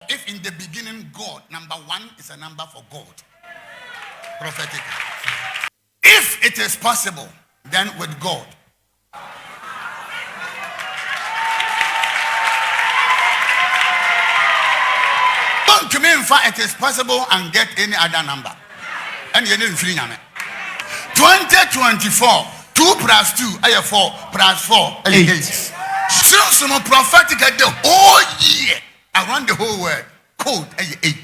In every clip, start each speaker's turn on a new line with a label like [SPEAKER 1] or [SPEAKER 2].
[SPEAKER 1] If in the beginning God, number 1 is a number for God. Prophetic. If it is possible, then with God. Don't to me in fact it is possible and get any other number. And you didn't feel it. 2024, 2 plus 2, 4 plus 4, 8. Some prophetic the whole year around the whole world. Code 8.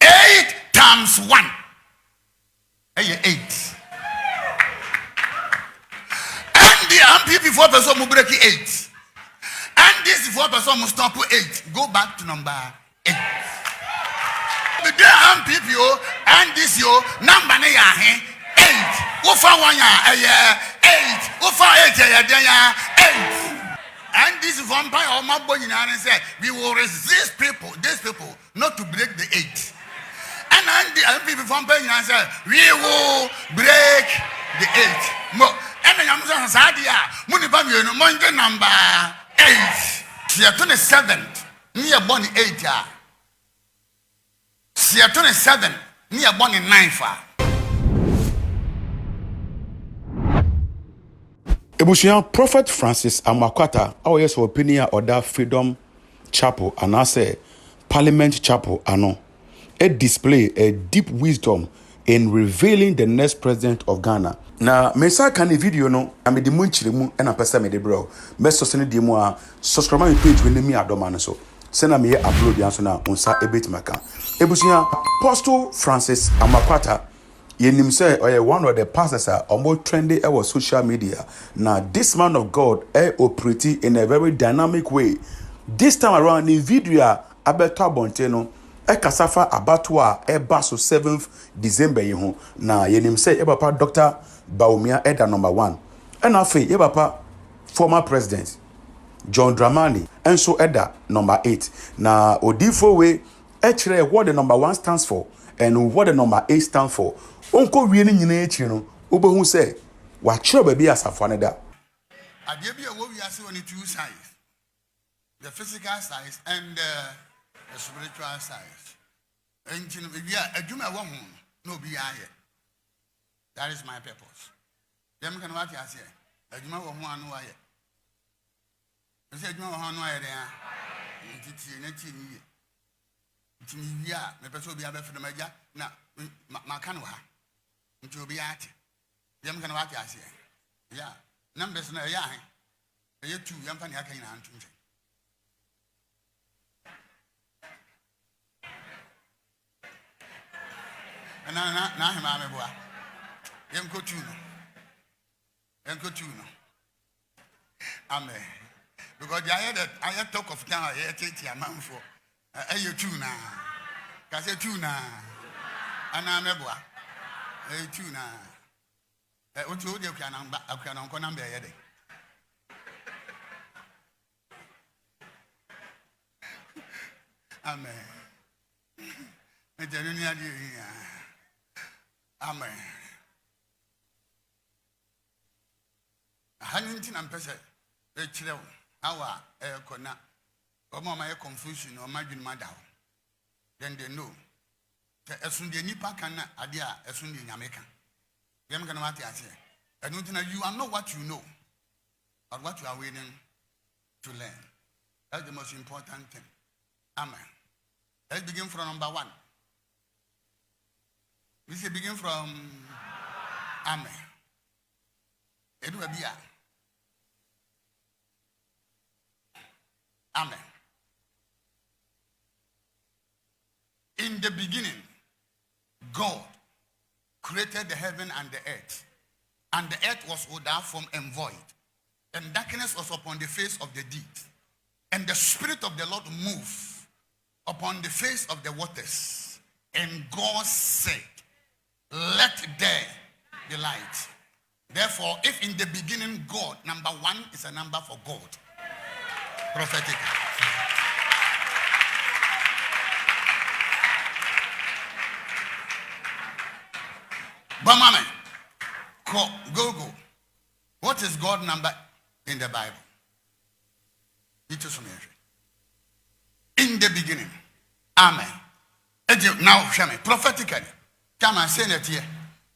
[SPEAKER 1] 8 times 1. 8. And the MPP 4% will break 8. And this 4% must stop 8. Go back to number 8. The MPP and this number 8. Ufa 1 year 8. Ufa 8 year 8. And this vampire or my boy in said, we will resist people, these people, not to break the 8. And the MPP vampire said, we will break the 8. And I'm saying, Sadia, Monday number 8. She 27th, near Bonnie 8. She 27th, near Bonnie 9.
[SPEAKER 2] Ebushia Prophet Francis Amoako our yes opinion or that Freedom Chapel and I say Parliament Chapel ano a display a deep wisdom in revealing the next president of Ghana. Na mesa kan video no ame de munchire mu na pesa me de bro. Meso se ne de mu a subscribe my page we me adoma no so. Se na me upload yan so na onsa ebetimaka. Ebushia Apostle Francis Amoako Yenim say one of the pastors are almost trendy our social media. Now this man of God operating in a very dynamic way. This time around in video abeto abonteno kasafa abatwa baso 7th December yehu. Na yenim say papa Dr. Bawumia eda number 1. And afi papa former president John Dramani and so eda number 8. Na odifo way kire what the number 1 stands for and what the number 8 stands for. Unko wieni nyina echi no obehu say wa kire ba bi asafo ne da
[SPEAKER 1] ade bi a wo wi ase on two sides, the physical side and the spiritual side. Enchi no bi a adwuma wo hu no bi aye. That is my purpose. Dem kan what you say adwuma wo hu anu aye. Say adwuma wo hu anu aye den ntiti na ti ni ntimi wi a me pese obi abefu no maja na maka no ha nti obi ate dem kan what you say yeah numbers na ya he e 2 yam fa ne aka ina antu nti na he ma me boa yam ko 2 no amen because I had talk of now I take a man for you 2 na ka say 2 na ana me boa 2 na otu de kwa na nko number ye de amen me jenu ni ade amen haninti na mpese e kire wo awa kona omo ma ye confusion o ma dwunu ma da then they know esun de nipa kan na ade a esun de nyame kan yam kan what you say and you are not what you know but what you are waiting to learn. That's the most important thing. Amen. Let's begin from number 1. We say begin from amen. It will be amen. In the beginning, God created the heaven and the earth. And the earth was without form and void. And darkness was upon the face of the deep. And the Spirit of the Lord moved upon the face of the waters. And God said, let there be light. Therefore, if in the beginning God, number 1 is a number for God. Prophetic. Bamame, go. What is God number in the Bible? It is in the beginning. Amen. Now, show me prophetically. Come and say it here.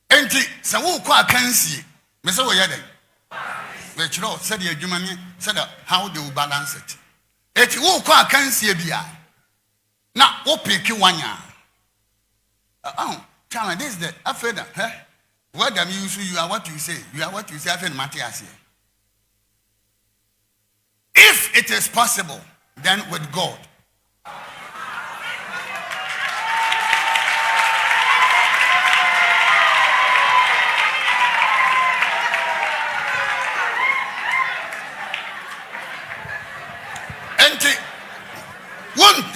[SPEAKER 1] Enti, so who can see? Mr. Woyade. Which said the human said how they will balance it. Eti who can see a now, what pick you one year? Oh, tell me this the afraid of her. What am you are what you say. You are what you say. I feel Matthias here. If it is possible, then with God.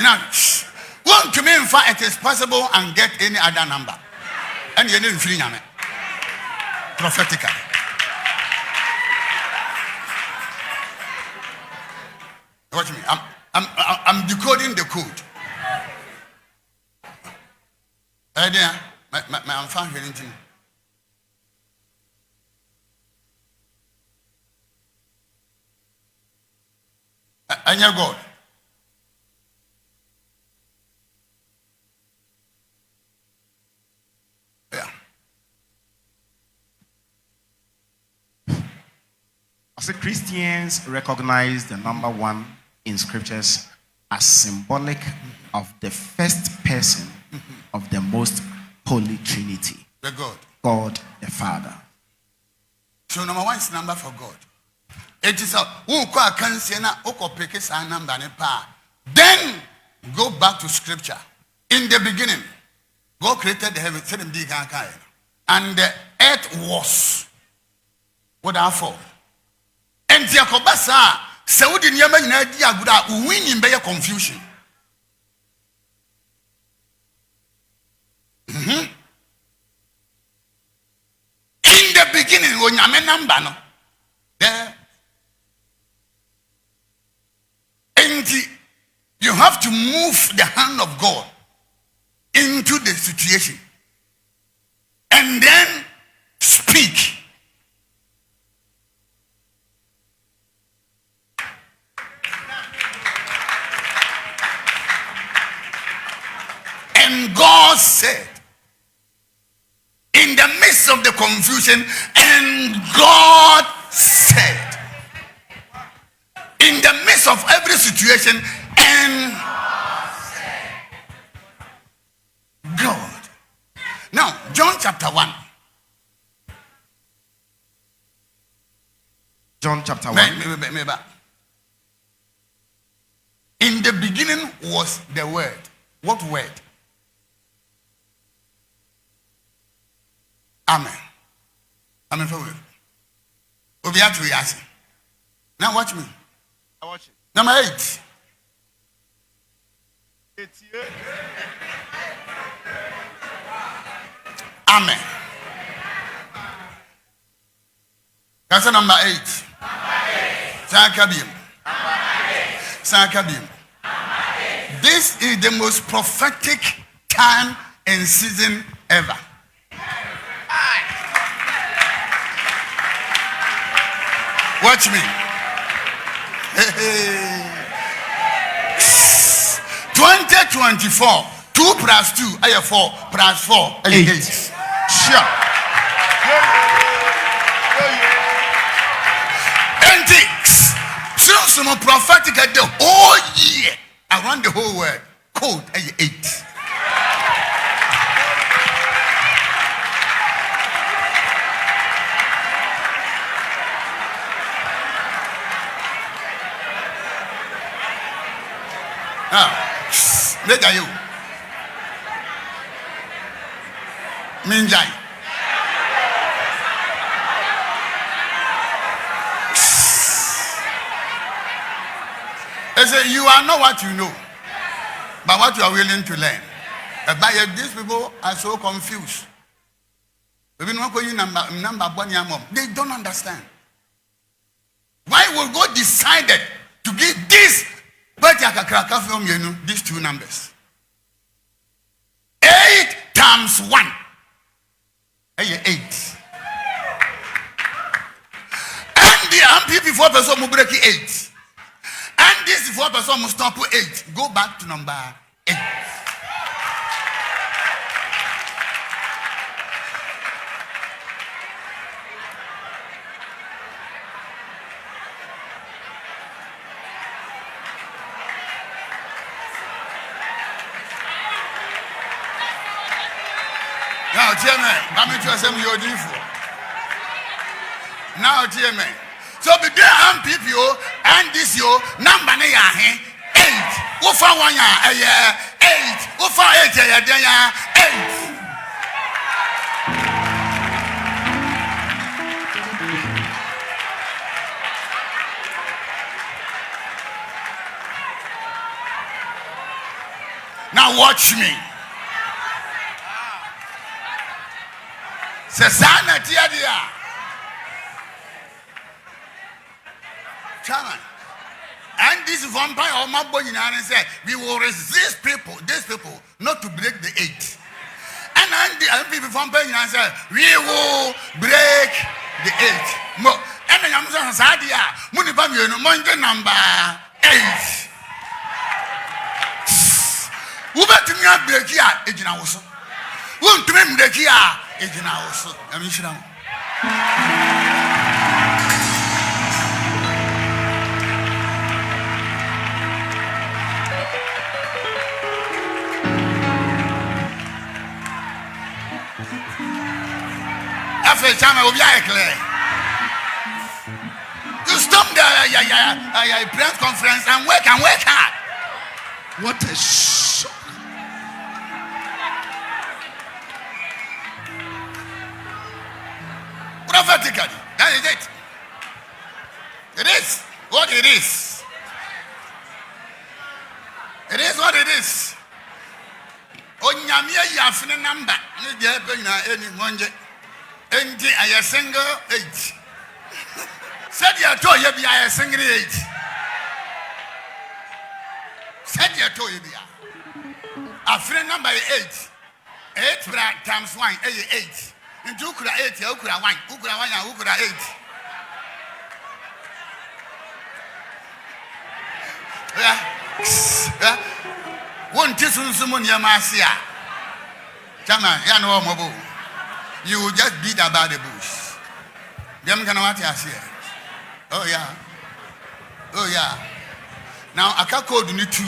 [SPEAKER 1] And one to me, in fact, it is possible and get any other number. And you didn't feel it. Prophetically. Watch me. I'm decoding the code. I'm finding anything. And your God. Yeah.
[SPEAKER 3] As Christians recognize the number one in scriptures as symbolic of the first person of the most holy Trinity.
[SPEAKER 1] The God.
[SPEAKER 3] God the Father.
[SPEAKER 1] So number one is number for God. It is a who can say na oko pick a number pa. Then go back to scripture. In the beginning, God created the heaven, and the earth was without form. And the Akobasa, Saudi Yemen, Diaguda, winning by confusion. In the beginning, when you number no, there, and you have to move the hand of God into the situation and then speak. And God said, in the midst of the confusion, and God said, in the midst of every situation, and God. Now, John chapter 1.
[SPEAKER 3] John chapter 1.
[SPEAKER 1] In the beginning was the word. What word? Amen. Amen for you. Now watch me.
[SPEAKER 3] I watch it.
[SPEAKER 1] Number 8. Amen. That's number 8. Sakabim. Sakabim. This is the most prophetic time and season ever. Watch me. 2024. 2 plus 2, I have 4 plus 4, 8. Sure. And some prophetic the whole year around the whole world. Code 8. Later you. Minjai. I say you are not what you know, but what you are willing to learn. But these people are so confused. They don't understand. Why will God decided to give this? But these two numbers. 8 times 1. 8. And the people before person will break 8. And And this 4 person must stop at 8. Go back to number 8. Now, tell me, I'm into your different. Now, tell me. So, be there and people, and this yo number 8. Ufa 1 year, 8. Ufa 8 year, 8. Now, watch me. Sesana Tiadia. Chairman. And this vampire or my boy in Ireland said, we will resist these people, not to break the 8. And the people vampire in Ireland said, we will break the 8. Mo, and then I'm saying, Sadia, Munibam, you know, number 8. Who bet me up break here, Ejina also. Won't me break here. Ejina also. I mean, after time I will be clear. You stop the press conference and work hard.
[SPEAKER 3] What a shock.
[SPEAKER 1] Prophetically, that is it. It is what it is. It is what it is. Onyamia yafine number. Ni je pe na eni monje. Enti aye single 8. Said you to ye be aye single 8. Said you to ye be. Afine number 8. 8 times 1 8. Into ukura 8, ukura 1, ukura 1, ukura 8. Yeah. One tisun sumun yamasia. Chama, ya no mobo. You will just beat about the bush. Them can what you see. Oh yeah. Oh yeah. Now I can code you 2.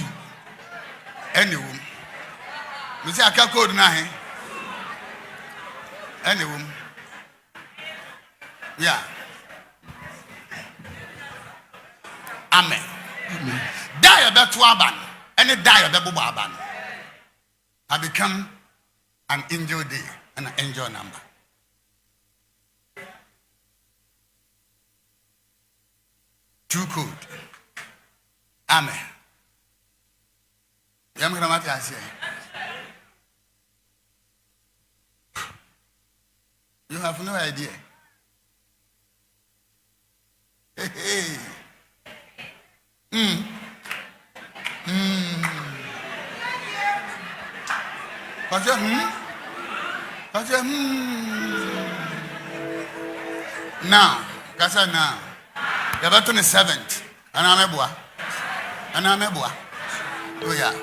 [SPEAKER 1] Anyway. You say I can code 9. Anyway, yeah. Amen. Die about 2 aban, and it die about Bubaban. I become an angel day and an angel number. True code. Amen. You know what I say? You have no idea. Hey. Now, that's now. The 27th. And I'm a boy. Oh yeah.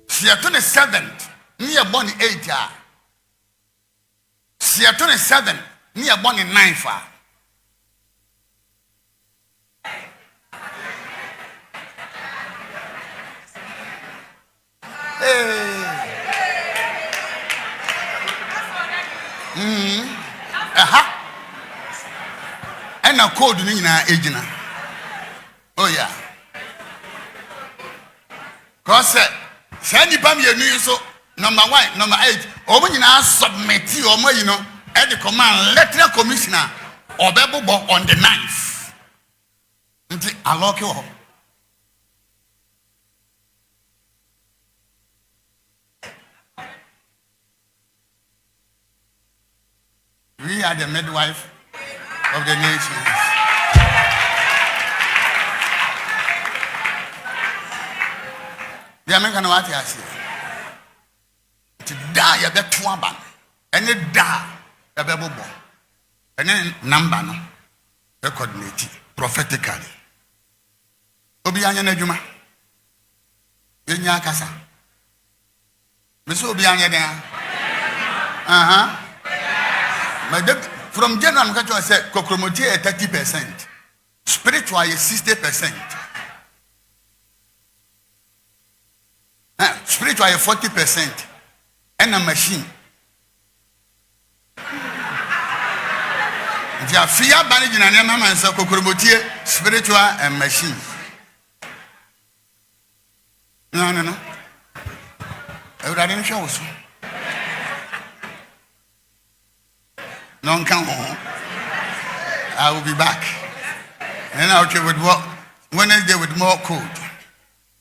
[SPEAKER 1] She 27th. Near born 8 years. She 27. Near born in 9 far. And a code in agina. Oh yeah. Cause send you pam your news so number 1, number 8. Or when you now submit or more, you know, at the command letter commissioner or Bible on the 9th. I lock you up. We are the midwife of the nations. The American what I say. To die a bit twaba. And it die a bebo. And then number no. Coordinate. prophetically. Obi anya na adwuma. Yenya kasa. Me so obi anya den. From January, I said, Kokromoti 30%, spiritual is 60%, spiritual is 40%, and a machine. There are fear managing an element of Kokromoti, spiritual and machine. No. I didn't show us. Don't come home. I will be back. And I'll trade with more Wednesday with more code.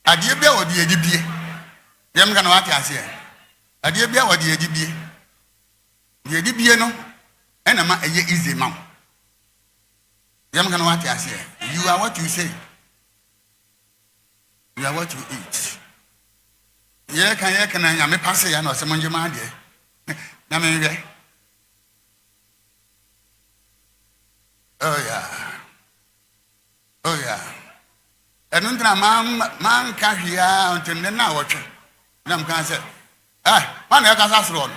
[SPEAKER 1] Adibia or the ADB. Them gonna what I say. Adibia or the ADB. The ADB no. And I'm a easy mom. Them gonna what I say. You are what you say. You are what you eat. Yeah, can I am a passer and or someone you mind. Namen. Oh yeah. And then man can hear until then now watch. Nam can say, man I can ask road.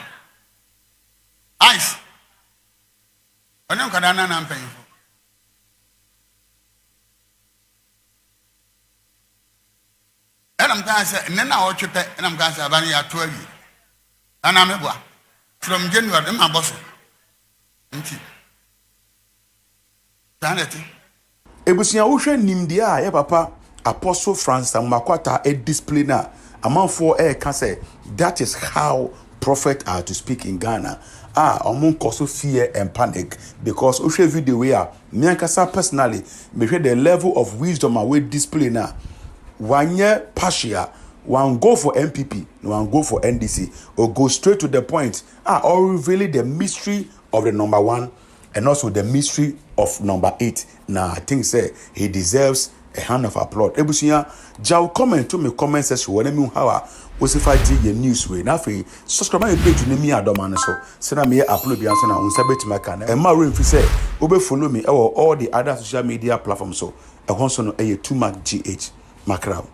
[SPEAKER 1] Ice. And then can I'm paying for. And I'm going to say, and then I watch it, and I'm going to say, I've only 12 years. And I'm a from January, my boss.
[SPEAKER 2] Ebusia wohwe nimdia a ye papa Apostle Francis Amoako a display na amanfo ka say that is how prophets are to speak in Ghana. Among cause fear and panic because wohwe video we are me ankasa personally me hwe the level of wisdom we display na one year partial one go for MPP one go for NDC or go straight to the point or reveal the mystery of the number 1 and also the mystery of number 8. Now I think say he deserves a hand of applaud. Ebusia, jaw comment to me comment section when me how was if I did your news way. Now for subscribe my page to me adomane so. Send me upload bi answer na unsa betima kan. E ma remfi say obe follow me all the other social media platforms so. E honso no e 2mark GH Macrab.